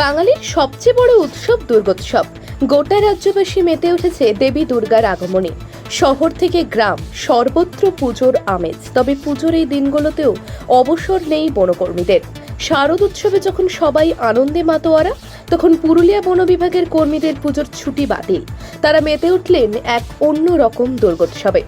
বাঙালির সবচেয়ে বড় উৎসব দুর্গোৎসব। গোটা রাজ্যবাসী মেতে উঠেছে দেবী দুর্গার আগমনে। শহর থেকে গ্রাম সর্বত্র পুজোর আমেজ। তবে পুজোর এই দিনগুলোতেও অবসর নেই বনকর্মীদের। শারদ উৎসবে যখন সবাই আনন্দে মাতোয়ারা, তখন পুরুলিয়া বন বিভাগের কর্মীদের পুজোর ছুটি বাতিল। তারা মেতে উঠলেন এক অন্য রকম দুর্গোৎসবে।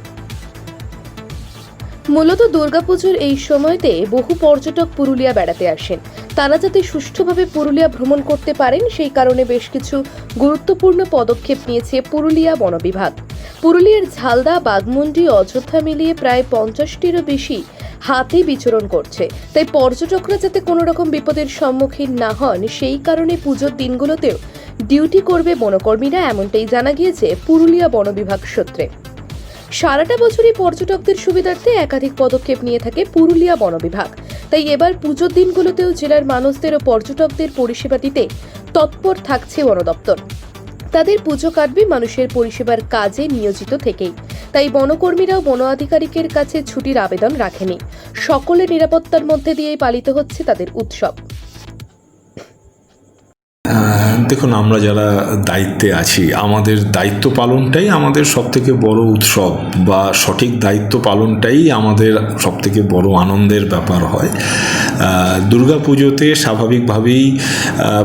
মূলত দুর্গাপুজোর এই সময়তে বহু পর্যটক পুরুলিয়া বেড়াতে আসেন। তারা যাতে সুষ্ঠুভাবে পুরুলিয়া ভ্রমণ করতে পারেন সেই কারণে বেশ কিছু গুরুত্বপূর্ণ পদক্ষেপ নিয়েছে পুরুলিয়া বন বিভাগ। পুরুলিয়ার ঝালদা, বাঘমুন্ডি, অযোধ্যা মিলিয়ে প্রায় 50টিরও বেশি হাতি বিচরণ করছে। তাই পর্যটকরা যাতে কোনো রকম বিপদের সম্মুখীন না হন সেই কারণে পুজোর দিনগুলোতেও ডিউটি করবে বনকর্মীরা, এমনটাই জানা গিয়েছে পুরুলিয়া বন বিভাগ সূত্রে। সারাটা বছরই পর্যটকদের সুবিধার্থে একাধিক পদক্ষেপ নিয়ে থাকে পুরুলিয়া বন বিভাগ। তাই এবার পুজোর দিনগুলোতেও জেলার মানুষদের ও পর্যটকদের পরিষেবা দিতে তৎপর থাকছে বন দপ্তর। তাদের পুজো কাটবে মানুষের পরিষেবার কাজে নিয়োজিত থেকেই। তাই বনকর্মীরাও বন আধিকারিকের কাছে ছুটির আবেদন রাখেনি। সকলের নিরাপত্তার মধ্যে দিয়েই পালিত হচ্ছে তাদের উৎসব। দেখুন, আমরা যারা দায়িত্বে আছি, আমাদের দায়িত্ব পালনটাই আমাদের সবথেকে বড় উৎসব, বা সঠিক দায়িত্ব পালনটাই আমাদের সবথেকে বড় আনন্দের ব্যাপার হয়। দুর্গাপুজোতে স্বাভাবিকভাবেই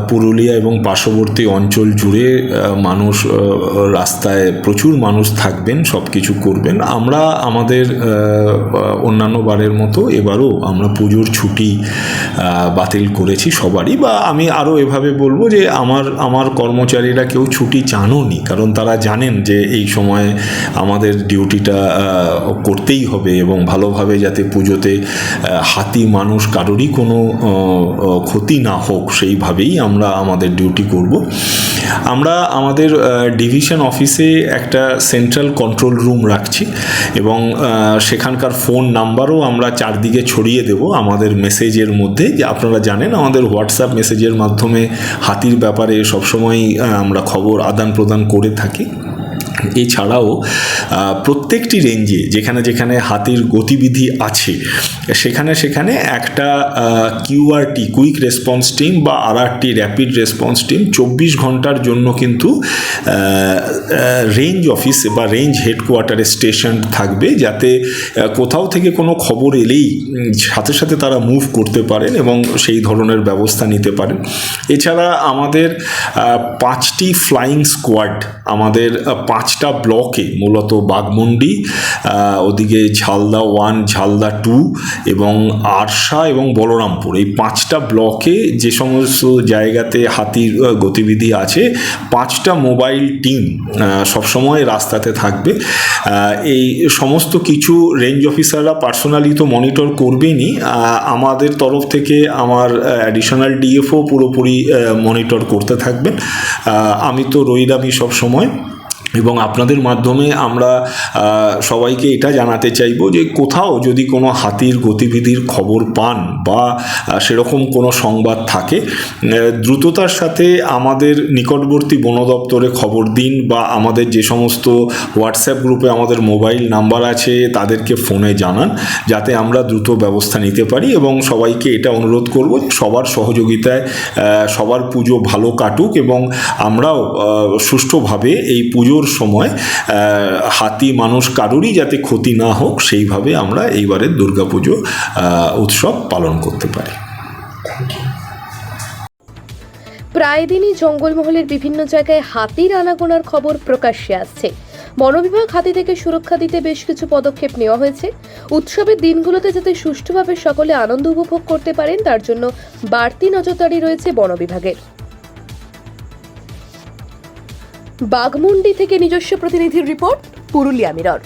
পুরুলিয়া এবং পার্শ্ববর্তী অঞ্চল জুড়ে মানুষ, রাস্তায় প্রচুর মানুষ থাকবেন, সব কিছু করবেন। আমরা আমাদের অন্যান্য বারের মতো এবারও আমরা পুজোর ছুটি বাতিল করেছি সবারই, বা আমি আরও এভাবে বলবো যে আমার কর্মচারীরা কেউ ছুটি চানওনি, কারণ তারা জানেন যে এই সময় আমাদের ডিউটিটা করতেই হবে এবং ভালোভাবে যাতে পুজোতে হাতি মানুষ কারোরই কোনো ক্ষতি না হোক সেইভাবেই আমরা আমাদের ডিউটি করব। আমরা আমাদের ডিভিশন অফিসে একটা সেন্ট্রাল কন্ট্রোল রুম রাখছি এবং সেখানকার ফোন নাম্বারও আমরা চারদিকে ছড়িয়ে দেব আমাদের মেসেজের মধ্যে। যে আপনারা জানেন আমাদের হোয়াটসঅ্যাপ মেসেজের মাধ্যমে হাতির ব্যাপারে সবসময় আমরা খবর আদান প্রদান করে থাকি। এছাড়াও প্রত্যেকটি রেঞ্জে যেখানে যেখানে হাতির গতিবিধি আছে সেখানে একটা কিউআরটি, কুইক রেসপন্স টিম, বা আরআরটি, র্যাপিড রেসপন্স টিম 24 ঘন্টার জন্য কিন্তু রেঞ্জ অফিস বা রেঞ্জ হেডকোয়ার্টারে স্টেশন থাকবে, যাতে কোথাও থেকে কোনো খবর এলেই সাথে সাথে তারা মুভ করতে পারেন এবং সেই ধরনের ব্যবস্থা নিতে পারেন। এছাড়া আমাদের 5টি ফ্লাইং স্কোয়াড আমাদের 5টা ব্লকে, মূলত বাঘমুন্ডি, ওদিকে ঝালদা 1, ঝালদা 2 এবং আরশা এবং বলরামপুর, এই 5টা ব্লকে যে সমস্ত জায়গাতে হাতির গতিবিধি আছে 5টা মোবাইল টিম সবসময় রাস্তাতে থাকবে। এই সমস্ত কিছু রেঞ্জ অফিসাররা পার্সোনালি তো মনিটর করবেনই, আমাদের তরফ থেকে আমার অ্যাডিশনাল ডিএফও পুরোপুরি মনিটর করতে থাকবেন। আমি তো রইলামই সবসময়, এবং আপনাদের মাধ্যমে আমরা সবাইকে এটা জানাতে চাইব যে কোথাও যদি কোনো হাতির গতিবিধির খবর পান বা সেরকম কোনো সংবাদ থাকে, দ্রুততার সাথে আমাদের নিকটবর্তী বন দপ্তরে খবর দিন, বা আমাদের যে সমস্ত হোয়াটসঅ্যাপ গ্রুপে আমাদের মোবাইল নাম্বার আছে তাদেরকে ফোনে জানান, যাতে আমরা দ্রুত ব্যবস্থা নিতে পারি। এবং সবাইকে এটা অনুরোধ করব সবার সহযোগিতায় সবার পুজো ভালো কাটুক এবং আমরাও সুষ্ঠুভাবে এই পুজোর সময় হাতি মানুষ কারোরই যাতে ক্ষতি না হোক সেইভাবে আমরা এইবারের দুর্গাপুজো উৎসব পালন করতে পারি। প্রায় দিনই জঙ্গলমহলের বিভিন্ন জায়গায় হাতির আনাগোনার খবর প্রকাশ্যে আসছে। বন বিভাগ হাতি থেকে সুরক্ষা দিতে বেশ কিছু পদক্ষেপ নেওয়া হয়েছে। উৎসবের দিনগুলোতে যাতে সুষ্ঠুভাবে সকলে আনন্দ উপভোগ করতে পারেন তার জন্য বাড়তি নজরদারি রয়েছে বন বিভাগের। বাঘমুন্ডি থেকে নিজস্ব প্রতিনিধির রিপোর্ট, পুরুলিয়া মিরর।